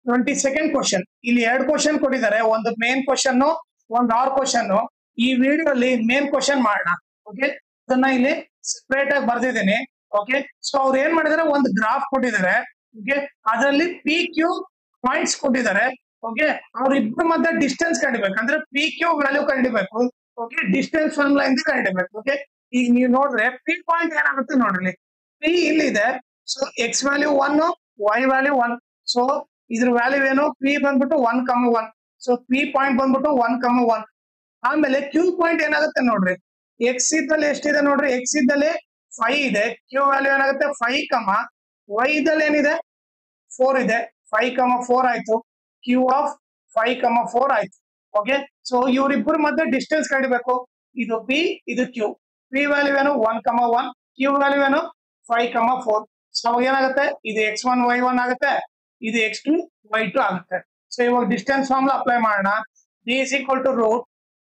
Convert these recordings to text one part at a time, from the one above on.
22nd question. ಇಲ್ಲಿ 2 question ಕೊಟ್ಟಿದ್ದಾರೆ, ಒಂದು ಮೇನ್ ಕ್ವಶನ್, ಒಂದು ಆರ್ ಕ್ವಶನ್. ಈ ವಿಡಿಯೋ ಅಲ್ಲಿ ಮೇನ್ ಕ್ವಶನ್ ಮಾಡೋಣ. ಓಕೆ, ಅದನ್ನ ಇಲ್ಲಿ ಸೆಪರೇಟ್ ಆಗಿ ಬರ್ದಿದ್ದೀನಿ. ಓಕೆ, ಸೊ ಅವ್ರು ಏನ್ ಮಾಡಿದಾರೆ, ಒಂದು ಗ್ರಾಫ್ ಕೊಟ್ಟಿದ್ದಾರೆ. ಓಕೆ, ಅದರಲ್ಲಿ ಪಿ ಕ್ಯೂ ಪಾಯಿಂಟ್ಸ್ ಕೊಟ್ಟಿದ್ದಾರೆ. ಓಕೆ, ಅವ್ರಿಬ್ರು ಮಧ್ಯೆ ಡಿಸ್ಟೆನ್ಸ್ ಕಂಡಿಬೇಕು, ಅಂದ್ರೆ ಪಿ ಕ್ಯೂ ವ್ಯಾಲ್ಯೂ ಕಂಡಿಬೇಕು. ಓಕೆ, ಡಿಸ್ಟೆನ್ಸ್ ಫಾರ್ಮುಲಾ ಇಂದ ಕಂಡಿಬೇಕು. ಓಕೆ, ಈಗ ನೀವು ನೋಡ್ರೆ ಪಿ ಪಾಯಿಂಟ್ ಏನಾಗುತ್ತೆ ನೋಡ್ರಿ, ಪಿ ಇಲ್ಲಿದೆ. So X value 1, Y value 1. So ಇದ್ರ ವ್ಯಾಲ್ಯೂ ಏನು, ಪಿ ಬಂದ್ಬಿಟ್ಟು 1,1. ಸೊ ಪಿ ಪಾಯಿಂಟ್ ಬಂದ್ಬಿಟ್ಟು 1,1. ಆಮೇಲೆ ಕ್ಯೂ ಪಾಯಿಂಟ್ ಏನಾಗುತ್ತೆ ನೋಡ್ರಿ, ಎಕ್ಸ್ ಇದ್ದಲ್ಲಿ ಎಷ್ಟಿದೆ ನೋಡ್ರಿ, ಎಕ್ಸ್ ಇದ್ದಲ್ಲಿ 5 ಇದೆ. ಕ್ಯೂ ವ್ಯಾಲ್ಯೂ ಏನಾಗುತ್ತೆ 5, ವೈ ಇದ್ದಲ್ಲಿ ಏನಿದೆ 4 ಇದೆ. 5,4 ಆಯ್ತು. ಕ್ಯೂ ಆಫ್ 5,4 ಆಯ್ತು. ಓಕೆ, ಸೊ ಇವ್ರಿಬ್ಬರ ಮಧ್ಯೆ ಡಿಸ್ಟೆನ್ಸ್ ಕಂಡಿಬೇಕು. ಇದು ಪಿ, ಇದು ಕ್ಯೂ. ಪಿ ವ್ಯಾಲ್ಯೂ ಏನು 1,1, ಕ್ಯೂ ವ್ಯಾಲ್ಯೂ ಏನು 5,4. ಸೊ ಅವಾಗ ಏನಾಗುತ್ತೆ, ಇದು x1 y1 ಆಗುತ್ತೆ, ಇದು x2 y2 ಆಗುತ್ತೆ. ಸೊ ಇವಾಗ ಡಿಸ್ಟೆನ್ಸ್ ಫಾರ್ಮುಲಾ ಅಪ್ಲೈ ಮಾಡೋಣ. d is equal to root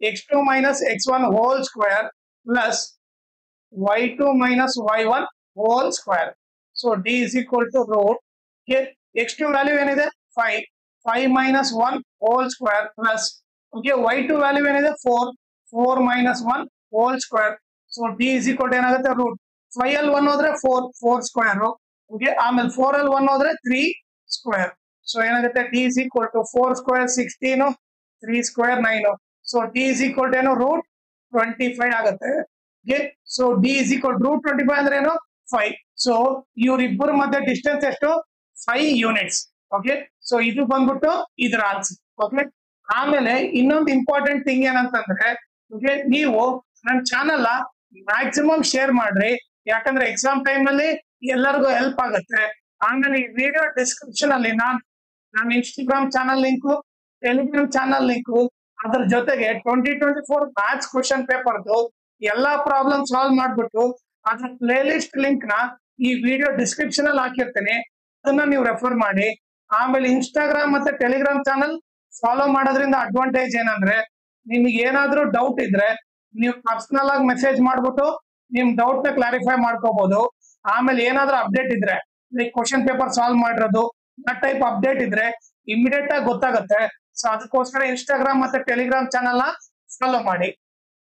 x2 minus x1 whole square plus y2 minus y1 whole square. So d is equal to root, here x2 value ಏನಿದೆ 5, 5 minus 1 whole square plus, okay, y2 value ಏನಿದೆ 4, 4 minus 1 whole square. So d is equal to ಏನಾಗುತ್ತೆ root 5 ಅಲ್ಲಿ 1 ಹೋದ್ರೆ 4, 4 square. Okay, ಆಮೇಲೆ 4 ಅಲ್ಲಿ 1 ಹೋದ್ರೆ 3 square. So ಏನಾಗುತ್ತೆ d is equal to 4 square 16, 3 square 9. So d is equal to ಏನು root 25 ಆಗುತ್ತೆ. Okay, so d is equal to root 25 ಅಂದ್ರೆ ಏನು 5. So ಇವರಿಬ್ಬರ ಮಧ್ಯೆ ಡಿಸ್ಟೆನ್ಸ್ ಎಷ್ಟು 5 ಯೂನಿಟ್ಸ್. ಓಕೆ, ಸೊ ಇದು ಬಂದ್ಬಿಟ್ಟು ಇದ್ರ ಆನ್ಸರ್. ಓಕೆ, ಆಮೇಲೆ ಇನ್ನೊಂದು ಇಂಪಾರ್ಟೆಂಟ್ ಥಿಂಗ್ ಏನಂತಂದ್ರೆ, ಓಕೆ, ನೀವು ನನ್ನ ಚಾನಲ್ ಮ್ಯಾಕ್ಸಿಮಮ್ ಶೇರ್ ಮಾಡ್ರಿ, ಯಾಕಂದ್ರೆ ಎಕ್ಸಾಮ್ ಟೈಮ್ ಅಲ್ಲಿ ಎಲ್ಲರಿಗೂ ಹೆಲ್ಪ್ ಆಗುತ್ತೆ. ಆಮೇಲೆ ಈ ವಿಡಿಯೋ ಡಿಸ್ಕ್ರಿಪ್ಷನ್ ಅಲ್ಲಿ ನನ್ನ Instagram channel link, Telegram channel link, ಅದ್ರ ಜೊತೆಗೆ 2024 ಮ್ಯಾಥ್ಸ್ ಕ್ವಶನ್ ಪೇಪರ್ದು ಎಲ್ಲಾ ಪ್ರಾಬ್ಲಮ್ ಸಾಲ್ವ್ ಮಾಡ್ಬಿಟ್ಟು ಅದ್ರ ಪ್ಲೇ ಲಿಸ್ಟ್ ಲಿಂಕ್ ನ ಈ ವಿಡಿಯೋ ಡಿಸ್ಕ್ರಿಪ್ಷನ್ ಅಲ್ಲಿ ಹಾಕಿರ್ತೀನಿ, ಅದನ್ನ ನೀವು ರೆಫರ್ ಮಾಡಿ. ಆಮೇಲೆ ಇನ್ಸ್ಟಾಗ್ರಾಮ್ ಮತ್ತೆ ಟೆಲಿಗ್ರಾಮ್ ಚಾನಲ್ ಫಾಲೋ ಮಾಡೋದ್ರಿಂದ ಅಡ್ವಾಂಟೇಜ್ ಏನಂದ್ರೆ, ನಿಮ್ಗೆ ಏನಾದ್ರೂ ಡೌಟ್ ಇದ್ರೆ ನೀವು ಪರ್ಸನಲ್ ಆಗಿ ಮೆಸೇಜ್ ಮಾಡ್ಬಿಟ್ಟು ನಿಮ್ ಡೌಟ್ ನ ಕ್ಲಾರಿಫೈ ಮಾಡ್ಕೋಬಹುದು. ಆಮೇಲೆ ಏನಾದ್ರೂ ಅಪ್ಡೇಟ್ ಇದ್ರೆ, ಲೈಕ್ ಕ್ವಶನ್ ಪೇಪರ್ ಸಾಲ್ವ್ ಮಾಡಿರೋದು ಆ ಟೈಪ್ ಅಪ್ಡೇಟ್ ಇದ್ರೆ ಇಮಿಡಿಯೇಟ್ ಆಗಿ ಗೊತ್ತಾಗುತ್ತೆ. ಸೊ ಅದಕ್ಕೋಸ್ಕರ ಇನ್ಸ್ಟಾಗ್ರಾಮ್ ಮತ್ತೆ ಟೆಲಿಗ್ರಾಮ್ ಚಾನಲ್ ನ ಫಾಲೋ ಮಾಡಿ.